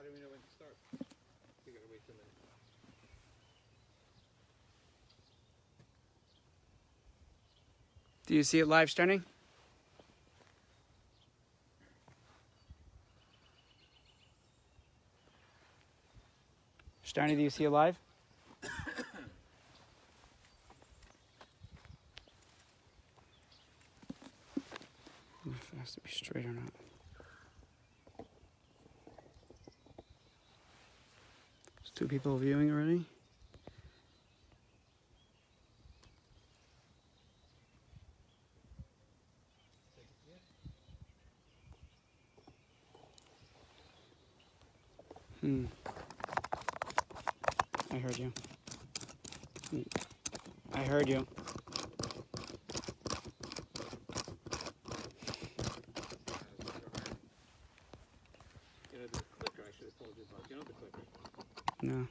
How do we know when to start? We gotta wait a minute. Do you see it live starting? Starting, do you see it live? If it has to be straight or not. There's 2 people viewing already. I heard you. I heard you. You know, the clicker I should have told you about. You know the clicker? No.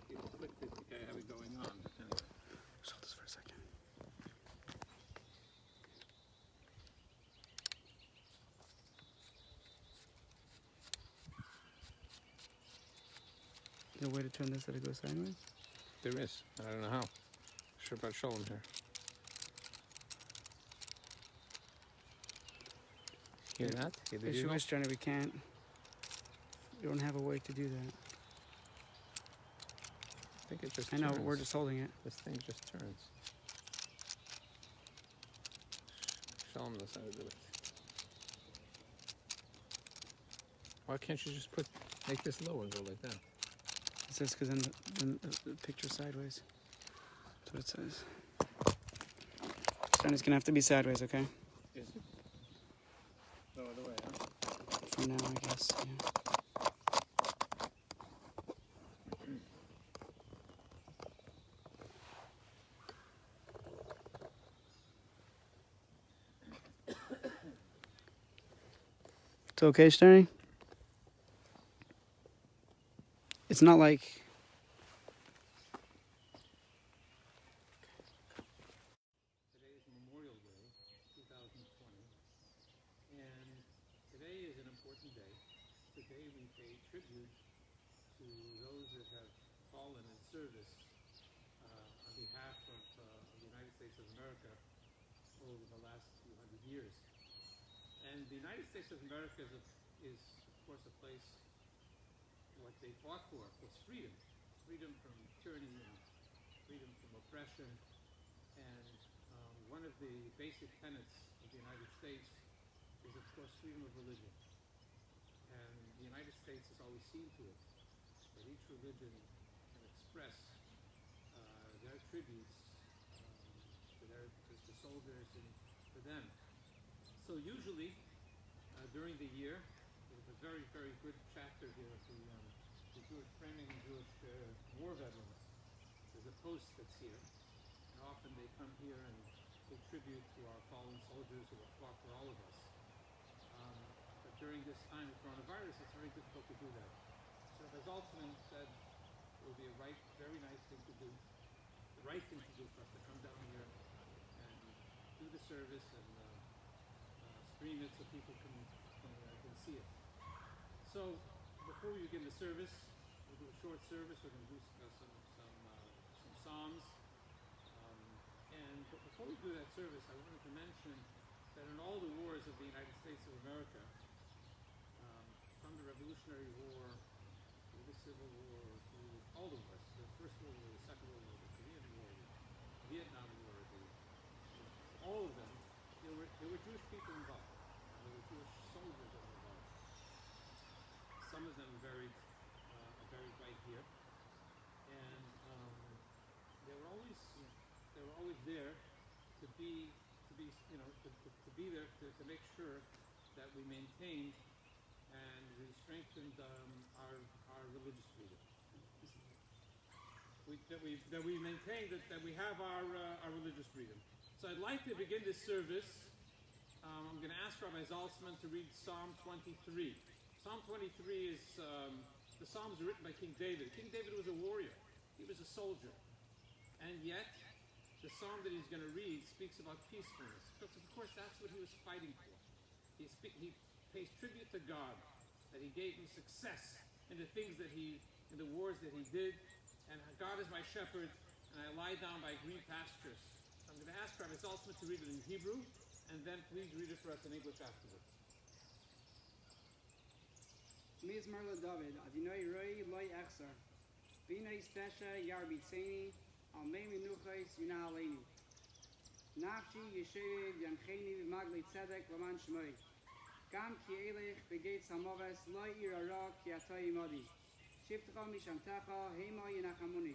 You clicked it, okay, I have it going on. Anyway. Just hold this for a second. Is there a way to turn this so it goes sideways? There is. I don't know how. Sure about Sholem here. Hear that? Hear the Issue bugle? is, Johnny, we can't. We don't have a way to do that. I think it just I know, turns. but we're just holding it. This thing just turns. Sholem knows how to do it. Why can't you just make this lower and go like that? It says because then the picture's sideways. That's what it says. Johnny's gonna have to be sideways, okay? Is it? No other way, huh? For now, I guess, yeah. It's okay, Sterny? It's not like... Today is Memorial Day, 2020, and today is an important day. Today we pay tribute to those that have fallen in service on behalf of the United States of America over the last few hundred years. And the United States of America is of course, a place, what they fought for was freedom. Freedom from tyranny and freedom from oppression. And one of the basic tenets of the United States is, of course, freedom of religion. And the United States has always seen to it that each religion can express their tributes to the soldiers and for them. So usually, during the year, there's a very, very good chapter here of the Jewish framing and Jewish war veterans. There's a post that's here. And often they come here and pay tribute to our fallen soldiers who have fought for all of us. But during this time of coronavirus, it's very difficult to do that. So Rabbi Zaltzman said it would be a very nice thing to do, the right thing to do for us to come down here and do the service and stream it so people can see it. So before we begin the service, we'll do a short service. We're going to do some psalms. But before we do that service, I wanted to mention that in all the wars of the United States of America, from the Revolutionary War, through the Civil War, through all the wars, the First World War, the Second World War, the Korean War, the Vietnam War, all of them, there were Jewish people involved. There were Jewish soldiers that were involved. Some of them buried right here, and they were always there to be there to make sure that we maintained and we strengthened our religious freedom. That we maintained that we have our religious freedom. So I'd like to begin this service. I'm going to ask Rabbi Zaltzman to read Psalm 23. Psalm 23 is the Psalms are written by King David. King David was a warrior. He was a soldier. And yet, the psalm that he's going to read speaks about peacefulness. Because, of course, that's what he was fighting for. He pays tribute to God, that he gave him success in the things that in the wars that he did. And God is my shepherd, and I lie down by green pastures. So I'm going to ask Rabbi Zaltzman to read it in Hebrew, and then please read it for us in English afterwards. Mizmar LaDavid, Adonai Roi Loi Echsar, B'nai Stesha Yarbitzeni, Al Mei Menuchais Yunahaleini. Nafshi Yeshev Yancheni V'Magli Tzedek Laman Shmoi. Gam Ki Elech B'Gates Hamoves Loi Irara Ki Atoi Modi. Shiftecha Mishamtecha Hema Yinachamuni.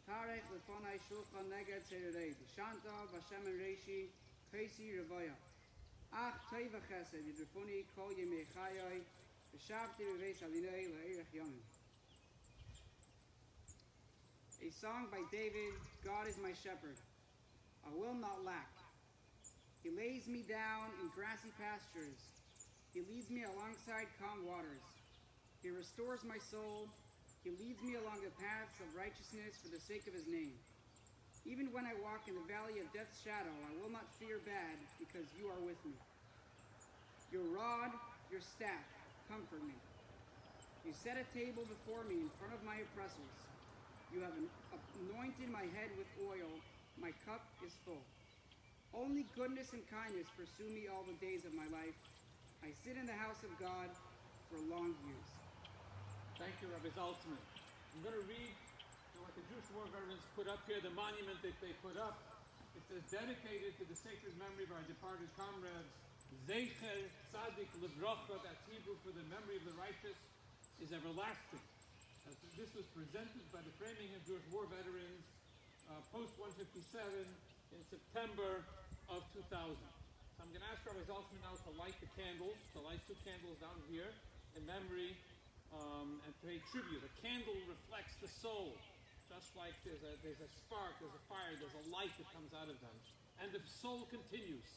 Tarech Lefonai Shulchan Neged Tzererei. Shanta Vashem and Reishi Chesi Revoya. Ach Tei V'Chesed Yidrufuni Kol Yemei Chayoi. A song by David, God is my shepherd. I will not lack. He lays me down in grassy pastures. He leads me alongside calm waters. He restores my soul. He leads me along the paths of righteousness for the sake of his name. Even when I walk in the valley of death's shadow, I will not fear bad because you are with me. Your rod, your staff, comfort me. You set a table before me in front of my oppressors. You have anointed my head with oil. My cup is full. Only goodness and kindness pursue me all the days of my life. I sit in the house of God for long years. Thank you, Rabbi Zaltzman. I'm going to read what the Jewish war veterans put up here, the monument that they put up. It says, dedicated to the sacred memory of our departed comrades, Zeicher Tzadik Livrocha, that's Hebrew for the memory of the righteous, is everlasting. This was presented by the Framingham Jewish War Veterans post-157 in September of 2000. So I'm going to ask Rabbi Zaltzman now to light the candles, to light 2 candles down here in memory and pay tribute. A candle reflects the soul, just like there's a spark, there's a fire, there's a light that comes out of them. And the soul continues.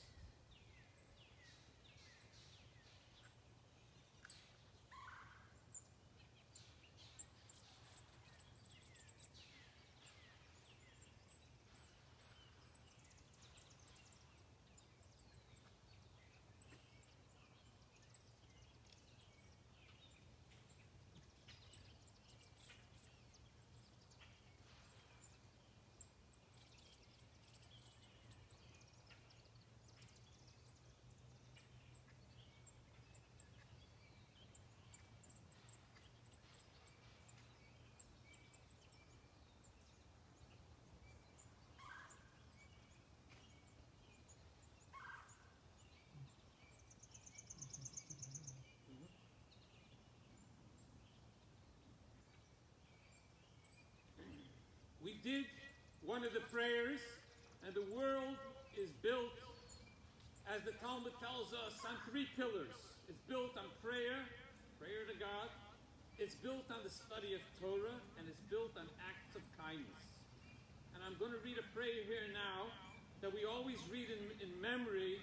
We did one of the prayers, and the world is built, as the Talmud tells us, on 3 pillars. It's built on prayer to God. It's built on the study of Torah, and it's built on acts of kindness. And I'm going to read a prayer here now that we always read in memory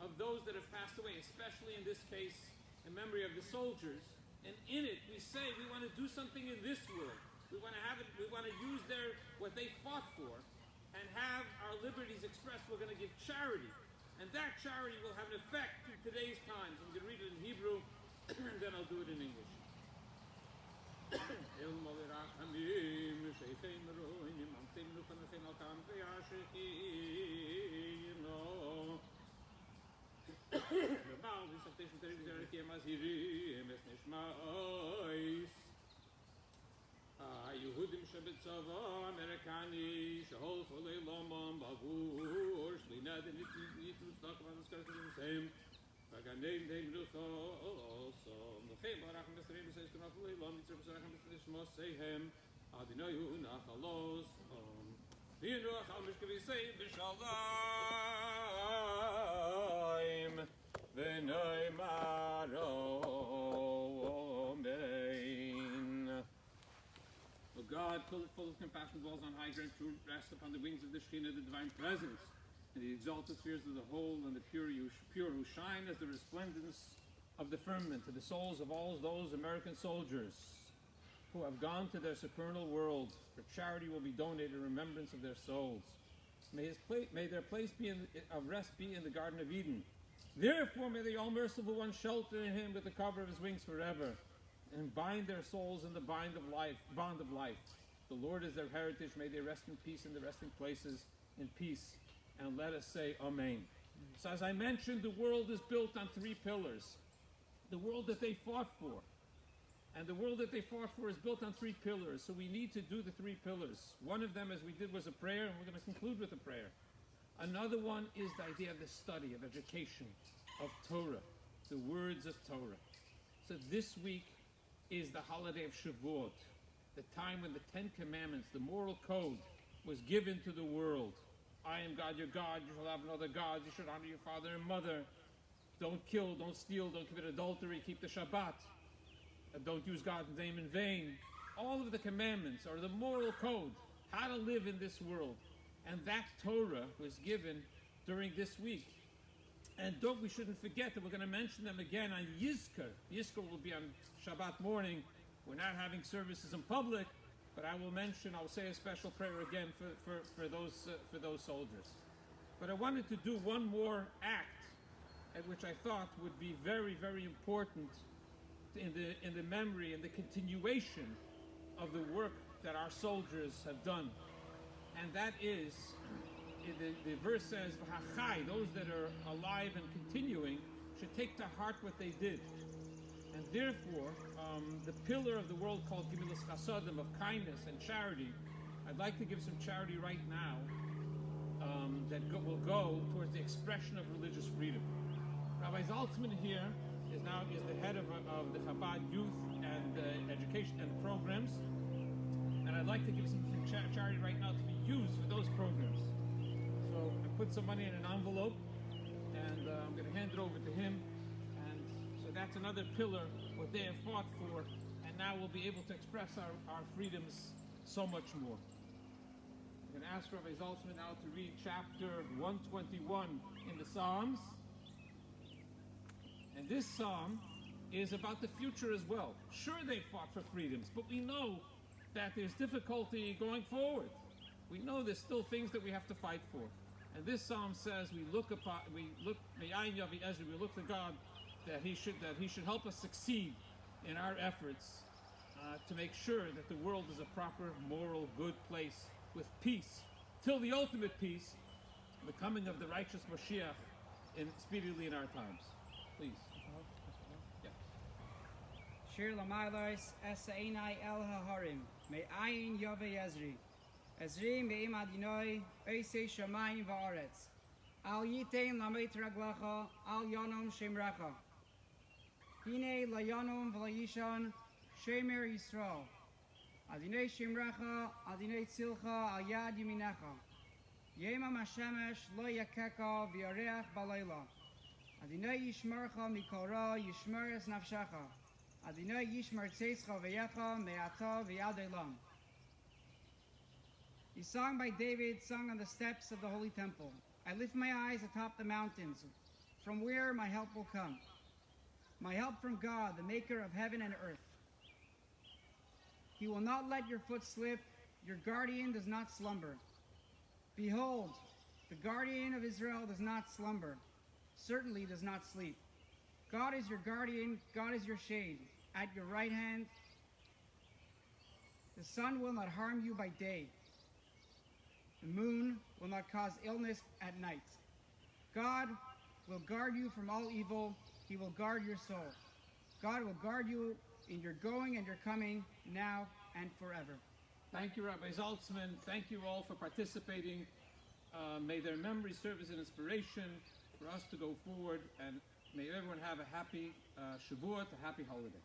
of those that have passed away, especially in this case, in memory of the soldiers. And in it, we say we want to do something in this world. We want to have it. We want to use what they fought for, and have our liberties expressed. We're going to give charity, and that charity will have an effect in today's times. I'm going to read it in Hebrew, and then I'll do it in English. Yehudim Shabbat Americani, Shahol Chole Lomam Bavur, Shlina, the Nitu Stock of the Scarlet the same. Paganim de Lucho, also. The Fame Barach Mr. says to Nafuli, Lom, it's Sarah Mr. Mos, say him, Adinoyu, Nachalos, Yinu, how much can we say, Bishalim, Venoimaro. God, full of compassion, dwells on high ground, to rest upon the wings of the Shekhinah, the divine presence, and the exalted spheres of the whole, and the pure who shine as the resplendence of the firmament, to the souls of all those American soldiers who have gone to their supernal world, for charity will be donated in remembrance of their souls. May their place of rest be in the Garden of Eden. Therefore, may the All-Merciful One shelter him with the cover of his wings forever. and bind their souls in the bond of life. The Lord is their heritage. May they rest in peace in the resting places in peace. And let us say Amen. So as I mentioned, the world is built on three pillars. The world that they fought for. And the world that they fought for is built on three pillars. So we need to do the three pillars. One of them, as we did, was a prayer, and we're going to conclude with a prayer. Another one is the idea of the study, of education, of Torah, the words of Torah. So this week is the holiday of Shavuot, the time when the Ten Commandments, the moral code, was given to the world. I am God, your God, you shall have no other gods, you should honor your father and mother, don't kill, don't steal, don't commit adultery, keep the Shabbat, don't use God's name in vain. All of the commandments are the moral code, how to live in this world. And that Torah was given during this week. And we shouldn't forget that we're going to mention them again on Yizkor. Yizkor will be on Shabbat morning. We're not having services in public, but I'll say a special prayer again for those soldiers. But I wanted to do one more act, which I thought would be very, very important in the memory and the continuation of the work that our soldiers have done. And that is, the verse says, V'hachai, those that are alive and continuing, should take to heart what they did. And therefore, the pillar of the world called Gemilas Chasadim, of kindness and charity, I'd like to give some charity right now that will go towards the expression of religious freedom. Rabbi Zaltzman here is the head of the Chabad youth and education and programs. And I'd like to give some charity right now to be used for those programs. So I put some money in an envelope, and I'm going to hand it over to him. And so that's another pillar, what they have fought for, and now we'll be able to express our freedoms so much more. I'm going to ask Rabbi Zaltzman now to read chapter 121 in the Psalms. And this psalm is about the future as well. Sure, they fought for freedoms, but we know that there's difficulty going forward. We know there's still things that we have to fight for. And this psalm says we look to God that He should help us succeed in our efforts to make sure that the world is a proper, moral, good place with peace, till the ultimate peace, the coming of the righteous Mashiach speedily in our times. Please. Shir Lamailos Esa Einai El HaHarim Me'ayin Yove Ezri Ezri Me'im Adinoi Eisei Shamayim Va'aretz Al Yitein Lamet Raglacha Al Yonom Shemrecha Hine La Yonom V'layishon Shemer Yisrael Adinei Shemrecha Adinei Tzilcha Al Yad Yiminecha Yema Mashemesh Lo Yakeka V'yareach Balayla Adinei Yishmercha Mikora Yishmeres Nafshecha Adinai Yishmar Tzeischa Ve'yecha Me'ata Ve'ad Elam. A song by David sung on the steps of the Holy Temple. I lift my eyes atop the mountains, from where my help will come. My help from God, the maker of heaven and earth. He will not let your foot slip, your guardian does not slumber. Behold, the guardian of Israel does not slumber, certainly does not sleep. God is your guardian, God is your shade. At your right hand, the sun will not harm you by day. The moon will not cause illness at night. God will guard you from all evil. He will guard your soul. God will guard you in your going and your coming, now and forever. Thank you, Rabbi Zaltzman. Thank you all for participating. May their memory serve as an inspiration for us to go forward, and may everyone have a happy Shavuot, a happy holiday.